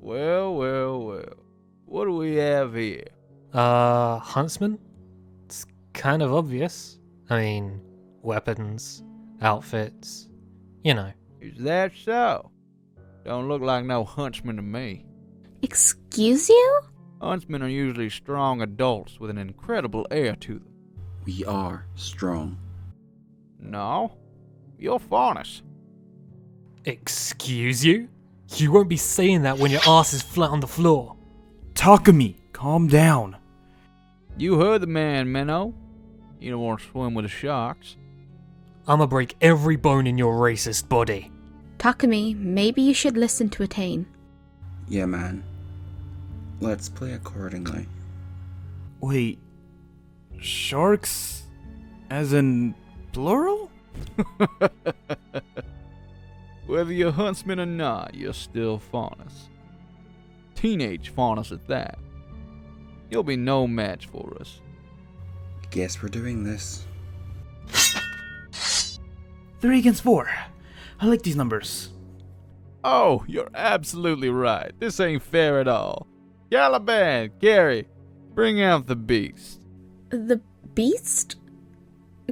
Well, well, well. What do we have here? Huntsmen? It's kind of obvious. I mean, weapons, outfits, you know. Is that so? Don't look like no huntsman to me. Excuse you? Huntsmen are usually strong adults with an incredible air to them. We are strong. No, you're faunus. Excuse you? You won't be saying that when your ass is flat on the floor. Takumi, calm down. You heard the man, Minnow. You don't want to swim with the sharks. I'ma break every bone in your racist body. Takumi, maybe you should listen to Etain. Yeah, man. Let's play accordingly. Wait, sharks? As in plural? Whether you're huntsman or not, you're still faunus. Teenage faunus at that. You'll be no match for us. Guess we're doing this. 3 against 4. I like these numbers. Oh, you're absolutely right. This ain't fair at all. Caliban, Gary, bring out the beast. The beast?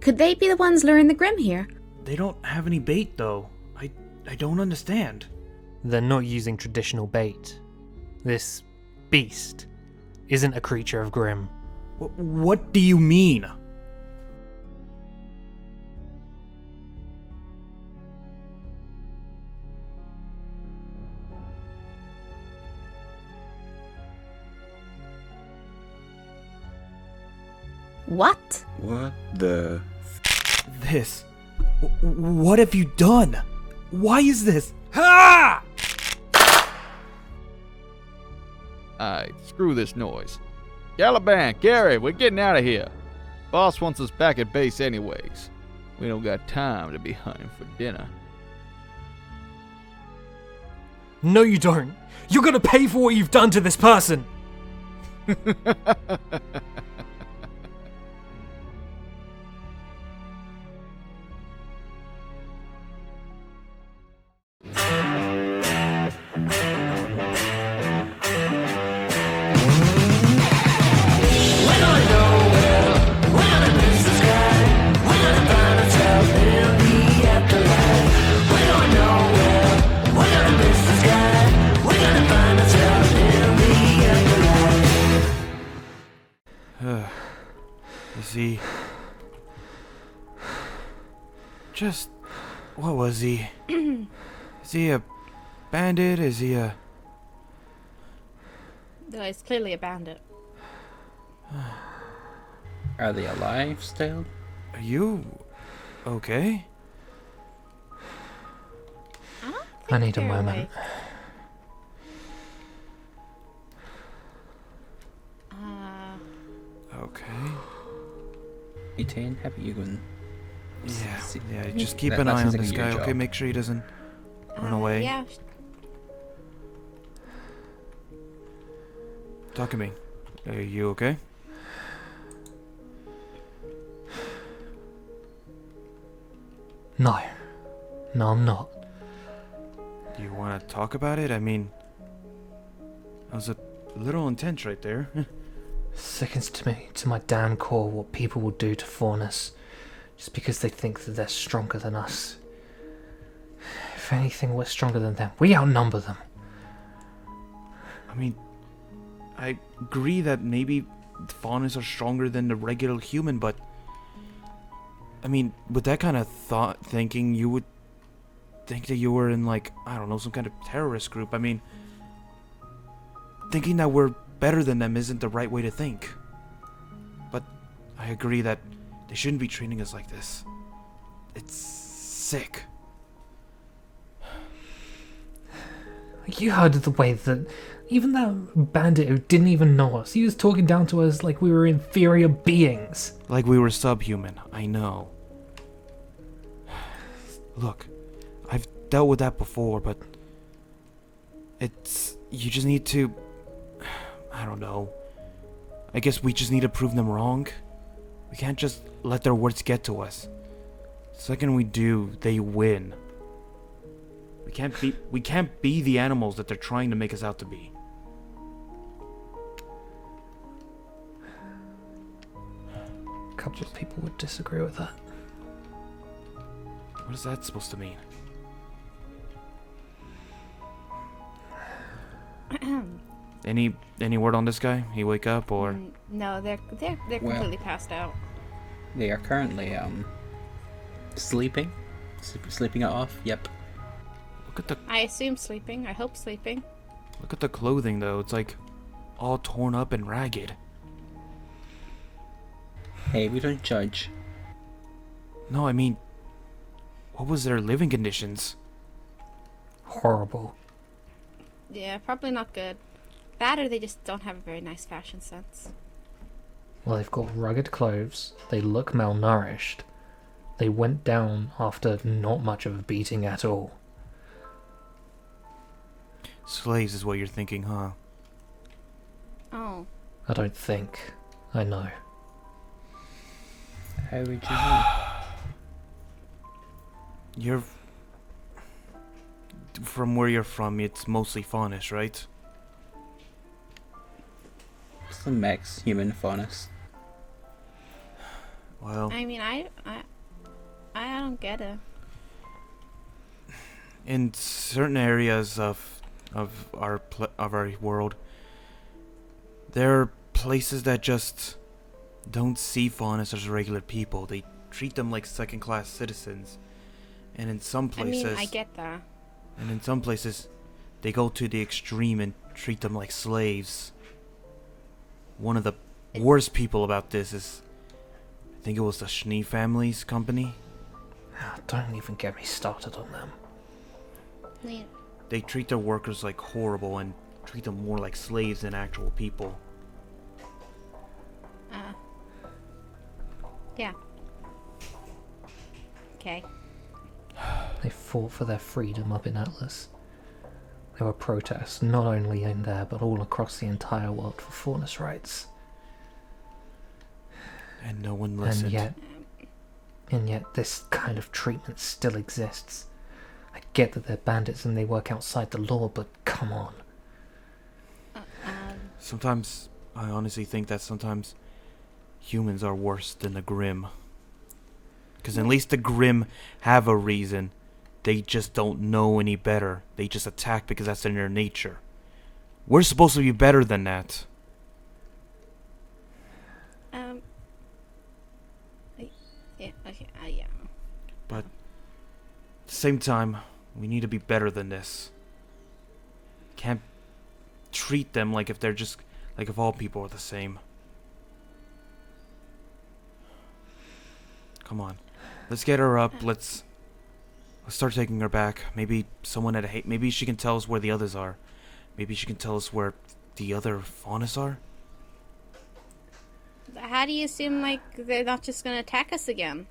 Could they be the ones luring the Grim here? They don't have any bait, though. I don't understand. They're not using traditional bait. This beast isn't a creature of Grimm. What do you mean? What? What the... This. What have you done? Why is this? Ha! Alright, screw this noise. Caliban, Gary, we're getting out of here. Boss wants us back at base anyways. We don't got time to be hunting for dinner. No, you don't. You're gonna pay for what you've done to this person. Is he... Just... What was he? Is he a bandit? Is he a... No, he's clearly a bandit. Are they alive still? Are you... okay? I need a moment. Okay. Etain, how about you going? Yeah, just keep an eye on this guy, okay? Make sure he doesn't run away. Yeah. Talk to me. Are you okay? No. No, I'm not. Do you want to talk about it? I mean... That was a little intense right there. Sickens to me, to my damn core, what people will do to faunus just because they think that they're stronger than us. If anything, we're stronger than them. We outnumber them. I mean... I agree that maybe the faunus are stronger than the regular human, but... I mean, with that kind of thinking, you would think that you were in, like, I don't know, some kind of terrorist group. I mean... Thinking that we're better than them isn't the right way to think. But I agree that they shouldn't be treating us like this. It's sick. You heard of the way that even that bandit who didn't even know us, he was talking down to us like we were inferior beings. Like we were subhuman, I know. Look, I've dealt with that before, but it's... you just need to... I don't know. I guess we just need to prove them wrong. We can't just let their words get to us. The second we do, they win. We can't be the animals that they're trying to make us out to be. A couple of people would disagree with that. What is that supposed to mean? Any word on this guy? He wake up or? No, they're completely passed out. They are currently sleeping. Sleeping it off. Yep. Look at the I assume sleeping. I hope sleeping. look at the clothing though. It's like all torn up and ragged. Hey, we don't judge. No, I mean, what was their living conditions? Horrible. Yeah, probably not good. That or they just don't have a very nice fashion sense. Well, they've got rugged clothes. They look malnourished. They went down after not much of a beating at all. Slaves is what you're thinking, huh? Oh. I don't think. I know. How would you know? You're from where you're from. It's mostly faunish, right? Some mix, human faunus. Well, I mean, I don't get it. in certain areas of our world, there are places that just don't see faunus as regular people. They treat them like second-class citizens, and in some places, I mean, I get that. and in some places, they go to the extreme and treat them like slaves. One of the worst people about this is, I think it was the Schnee family's company. Don't even get me started on them. They treat their workers like horrible and treat them more like slaves than actual people. Yeah. Okay. They fought for their freedom up in Atlas. There were protests not only in there but all across the entire world for faunus rights. And no one listened. And yet this kind of treatment still exists. I get that they're bandits and they work outside the law, but come on. Sometimes, I honestly think that sometimes humans are worse than the Grimm. Because at least the Grimm have a reason. They just don't know any better. They just attack because that's in their nature. We're supposed to be better than that. Yeah, okay, yeah. But at the same time, we need to be better than this. Can't treat them like if they're just like if all people are the same. Come on, let's get her up. Let's start taking her back. Maybe someone at maybe she can tell us where the others are. Maybe she can tell us where the other faunus are. How do you assume, like, they're not just gonna attack us again?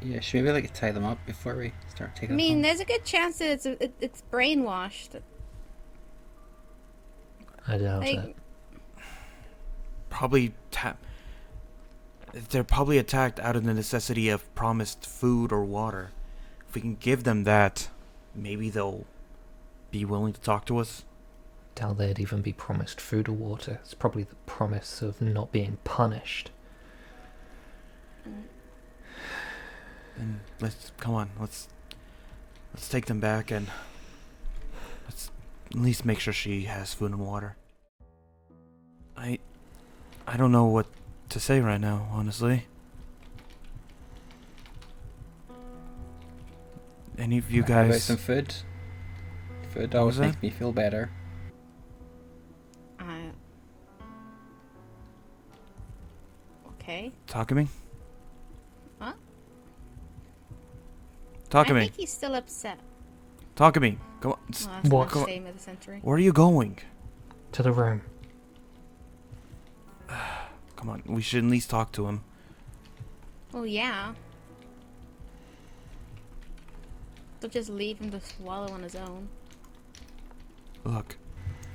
Yeah, should we maybe tie them up before we start taking I mean, them? there's a good chance that it's brainwashed. I doubt Like, it. Probably they're probably attacked out of the necessity of promised food or water. If we can give them that, maybe they'll be willing to talk to us. Doubt they'd even be promised food or water. It's probably the promise of not being punished. And let's take them back and let's at least make sure she has food and water. I don't know what to say right now, honestly. Any of you How about guys? some food? Food What always was makes that? me feel better. okay. Takumi? What? I Takumi, think he's still upset. Takumi, come on. Well, that's What? not the same of the century. Where are you going? To the room. Come on, we should at least talk to him. Well, yeah. Don't just leave him to swallow on his own. Look,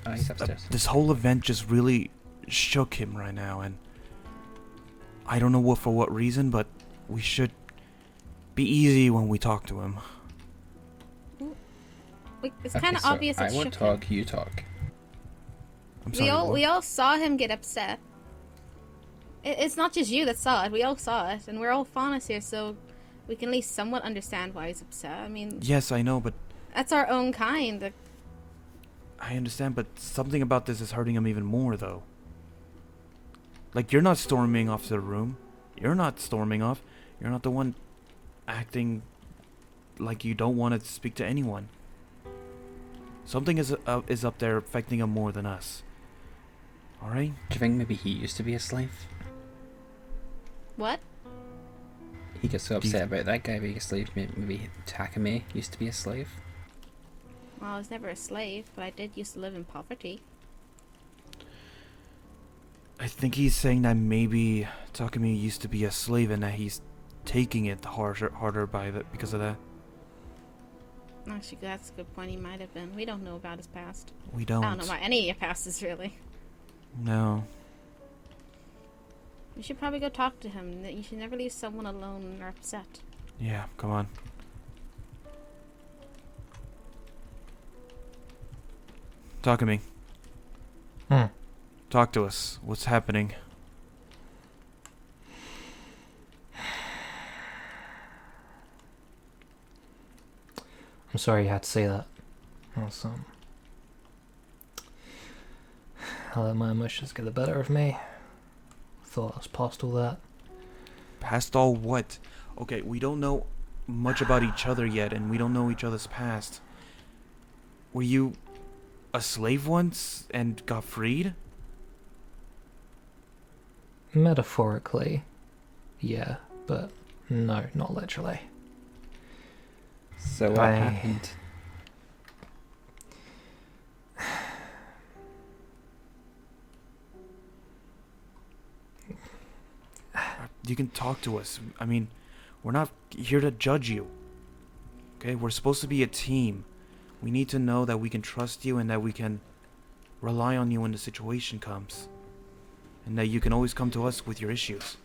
Oh, he's upstairs. this whole event just really shook him right now, and I don't know for what reason, but we should be easy when we talk to him. It's Okay, kind of so obvious it I won't shook him. talk, you talk. I'm sorry. We all saw him get upset. It's not just you that saw it. We all saw it, and we're all faunus here, so we can at least somewhat understand why he's upset. I mean, Yes, I know, but that's our own kind. I understand, but something about this is hurting him even more, though. Like, you're not storming off the room. You're not storming off. You're not the one acting like you don't want to speak to anyone. Something is up there affecting him more than us. Alright? Do you think maybe he used to be a slave? What? He gets so upset about that guy being a slave. Maybe Takumi used to be a slave. Well, I was never a slave, but I did used to live in poverty. I think he's saying that maybe Takumi used to be a slave and that he's taking it harder because of that. Actually, that's a good point. He might have been. We don't know about his past. We don't. I don't know about any of your pasts, is really. No. You should probably go talk to him. You should never leave someone alone or upset. Yeah, come on. Takumi. Talk to us. What's happening? I'm sorry you had to say that. I let my emotions get the better of me. Thought I was past all that. Past all what? Okay, we don't know much about each other yet, and we don't know each other's past. Were you a slave once and got freed? Metaphorically, yeah, but no, not literally. So what happened? You can talk to us. I mean, we're not here to judge you. Okay, we're supposed to be a team. We need to know that we can trust you and that we can rely on you when the situation comes. And that you can always come to us with your issues.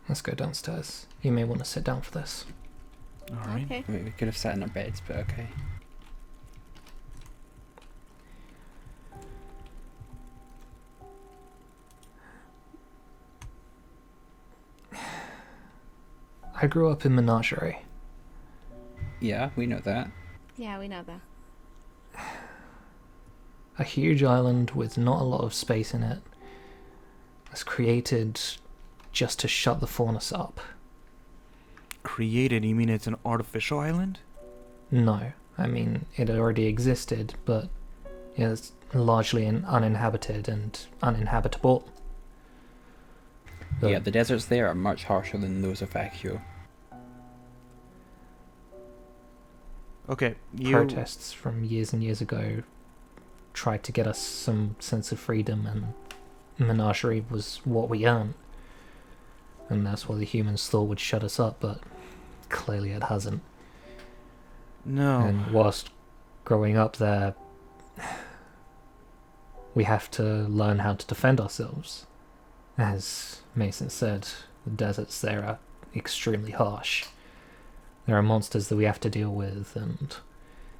Let's go downstairs. You may want to sit down for this. Alright. Okay. I mean, we could have sat in our beds, but okay. I grew up in Menagerie. Yeah, we know that. Yeah, we know that. A huge island with not a lot of space in it. Was created just to shut the faunus up. Created? You mean it's an artificial island? No, I mean it already existed, but it's largely uninhabited and uninhabitable. Yeah, the deserts there are much harsher than those of Akio. Okay, Protests from years and years ago tried to get us some sense of freedom, and Menagerie was what we earned. And that's what the humans thought would shut us up, but clearly it hasn't. No. And whilst growing up there, we have to learn how to defend ourselves. As Mason said, the deserts there are extremely harsh. There are monsters that we have to deal with, and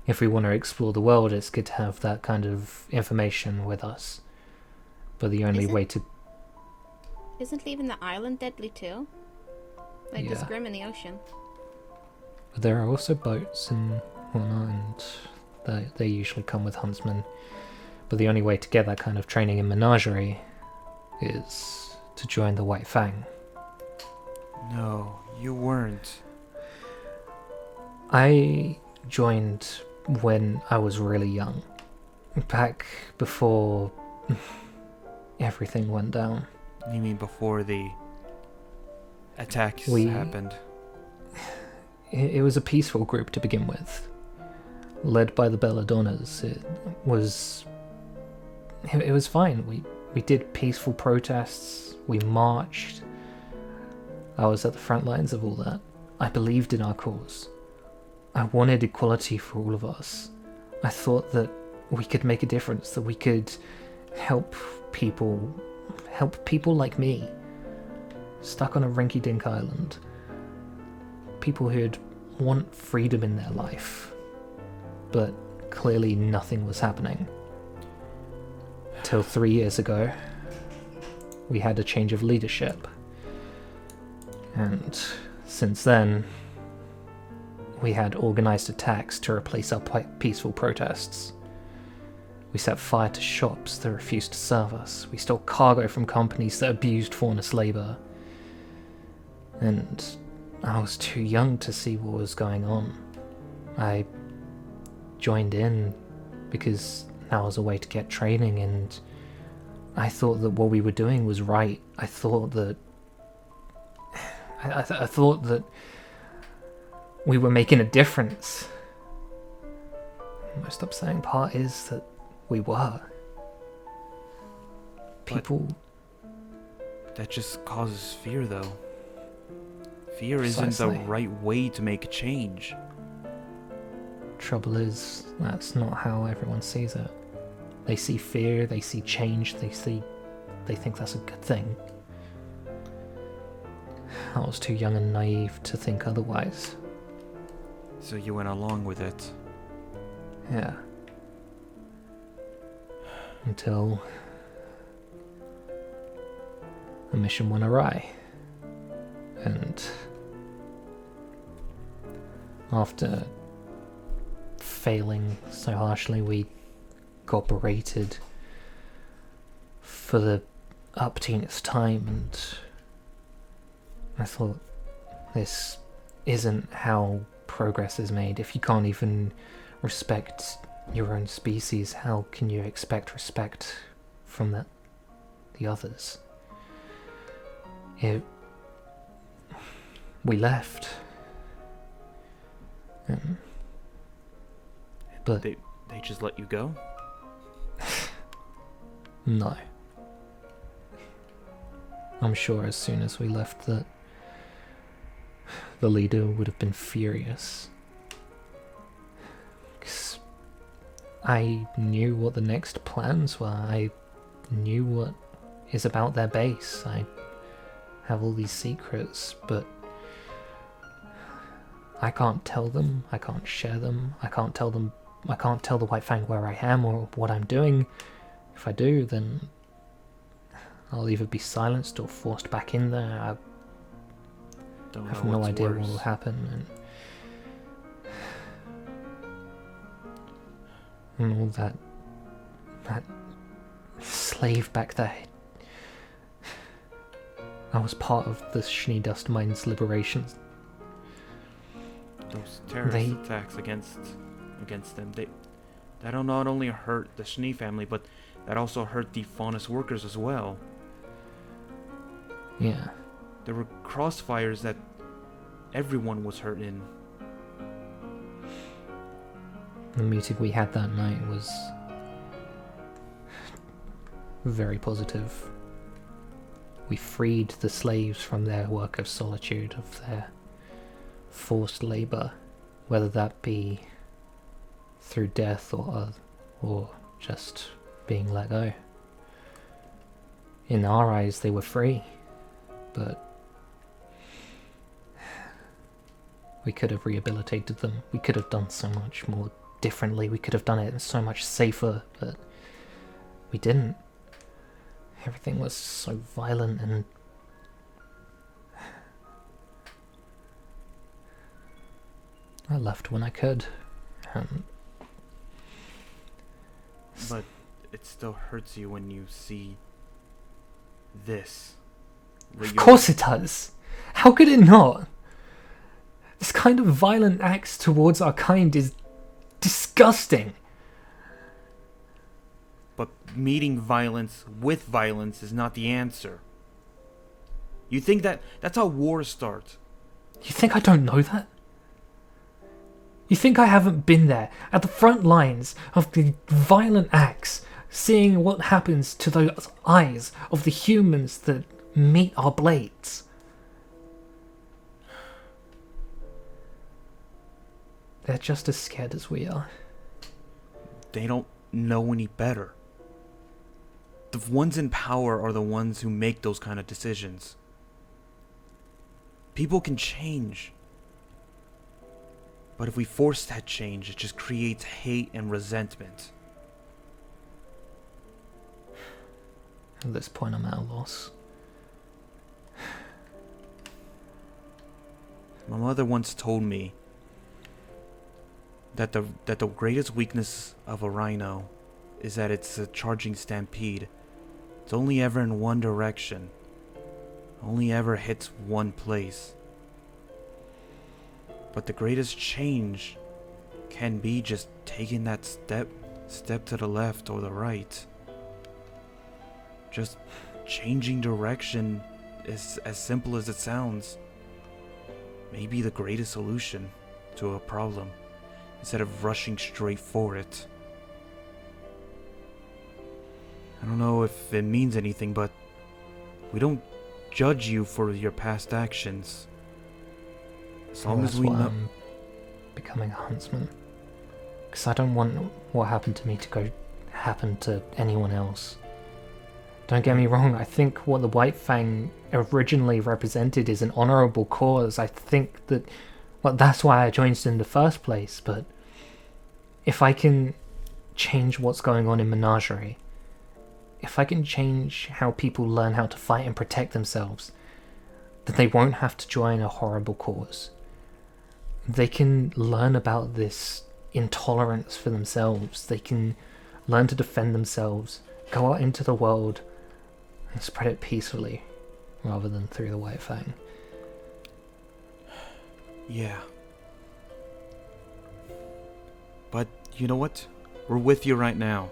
if we want to explore the world, it's good to have that kind of information with us. But the only way to... Isn't leaving the island deadly too? Like this Yeah. grim in the ocean. But there are also boats and whatnot, and they usually come with huntsmen. But the only way to get that kind of training in Menagerie is to join the White Fang. No, you weren't. I joined when I was really young. Back before everything went down. You mean before the attacks We- happened? It was a peaceful group to begin with. Led by the Belladonnas. It was fine. We did peaceful protests. We marched. I was at the front lines of all that. I believed in our cause. I wanted equality for all of us. I thought that we could make a difference, that we could help people like me, stuck on a rinky-dink island. People who'd want freedom in their life. But clearly nothing was happening. Till 3 years ago, we had a change of leadership. And since then, we had organised attacks to replace our peaceful protests. We set fire to shops that refused to serve us. We stole cargo from companies that abused faunus labour. And I was too young to see what was going on. I joined in because that was a way to get training, and I thought that what we were doing was right. I thought that I thought that we were making a difference. The most upsetting part is that we were. People... That just causes fear, though. Fear Precisely. isn't the right way to make a change. Trouble is, that's not how everyone sees it. They see fear, they see change, they think that's a good thing. I was too young and naive to think otherwise. So you went along with it. Yeah. Until the mission went awry. And after failing so harshly, we got berated for the upteenth time, and I thought, this isn't how progress is made. If you can't even respect your own species, how can you expect respect from the others? We left. But They just let you go? no. I'm sure as soon as we left that the leader would have been furious. 'Cause I knew what the next plans were. I knew what is about their base. I have all these secrets, but I can't tell them. I can't share them. I can't tell the White Fang where I am or what I'm doing. If I do, then I'll either be silenced or forced back in there. I Don't have know no what's idea worse. what will happen, and all that slave back there. I was part of the Schnee Dust Mine's liberation. Those terrorist attacks against them, that'll not only hurt the Schnee family, but that also hurt the faunus workers as well. Yeah. There were crossfires that everyone was hurt in. The meeting we had that night was very positive. We freed the slaves from their work of solitude, of their forced labour, whether that be through death or just being let go. In our eyes, they were free, but we could have rehabilitated them. We could have done so much more differently. We could have done it so much safer, but we didn't. Everything was so violent, and I left when I could. But it still hurts you when you see this. Of course it does. How could it not? This kind of violent acts towards our kind is disgusting. But meeting violence with violence is not the answer. You think that's how wars start? You think I don't know that? You think I haven't been there, at the front lines of the violent acts, seeing what happens to those eyes of the humans that meet our blades? They're just as scared as we are. They don't know any better. The ones in power are the ones who make those kind of decisions. People can change. But if we force that change, it just creates hate and resentment. At this point, I'm at a loss. My mother once told me that the greatest weakness of a rhino is that it's a charging stampede. It's only ever in one direction. Only ever hits one place. But the greatest change can be just taking that step to the left or the right. Just changing direction is as simple as it sounds. Maybe the greatest solution to a problem, instead of rushing straight for it. I don't know if it means anything, but we don't judge you for your past actions. As long as we know. I'm becoming a huntsman. Because I don't want what happened to me to go happen to anyone else. Don't get me wrong, I think what the White Fang originally represented is an honourable cause. I think that, well, that's why I joined in the first place, but if I can change what's going on in Menagerie, if I can change how people learn how to fight and protect themselves, then they won't have to join a horrible cause. They can learn about this intolerance for themselves. They can learn to defend themselves, go out into the world, and spread it peacefully, rather than through the White Fang. Yeah. But you know what? We're with you right now.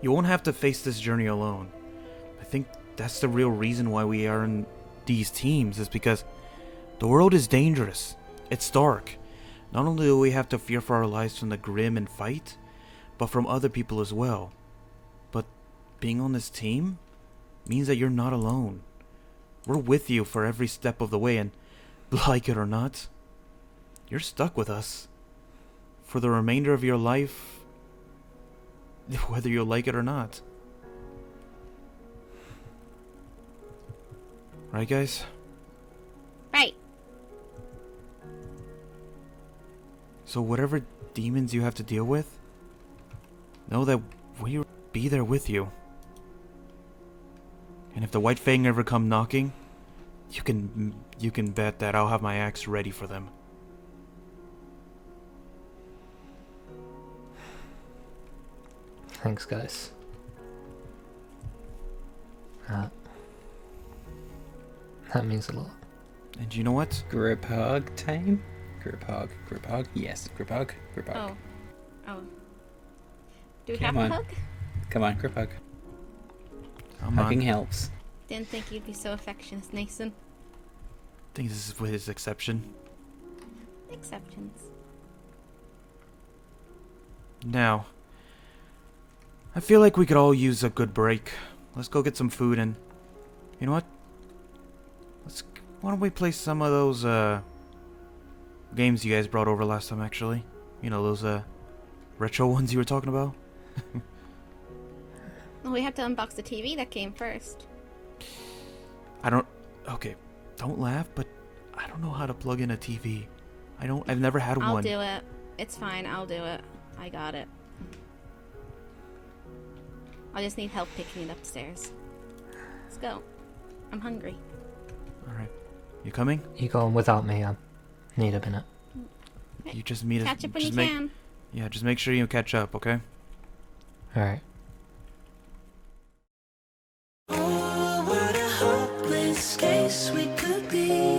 You won't have to face this journey alone. I think that's the real reason why we are in these teams, is because the world is dangerous. It's dark. Not only do we have to fear for our lives from the grim and fight, but from other people as well. But being on this team means that you're not alone. We're with you for every step of the way, and like it or not, you're stuck with us for the remainder of your life, whether you like it or not. Right, guys? Right. So whatever demons you have to deal with, know that we'll be there with you. And if the White Fang ever come knocking, you can bet that I'll have my axe ready for them. Thanks, guys. That means a lot. And you know what? Group hug time? Group hug, yes, group hug. Oh. Do we Come have on. a hug? Come on, group hug. Come Hugging on. helps. Didn't think you'd be so affectionate, Nathan. I think this is with his exception. Exceptions. Now, I feel like we could all use a good break. Let's go get some food, and you know what? Why don't we play some of those games you guys brought over last time, actually? You know, those retro ones you were talking about? Well, we have to unbox the TV that came first. Okay, don't laugh, but I don't know how to plug in a TV. I've never had one. I'll do it. It's fine, I'll do it. I got it. I just need help picking it upstairs. Let's go. I'm hungry. Alright. You coming? You go on without me, I need a minute. You just meet us. Catch up when you just make, can. Yeah, just make sure you catch up, okay? Alright. Oh, what a hopeless case we could be.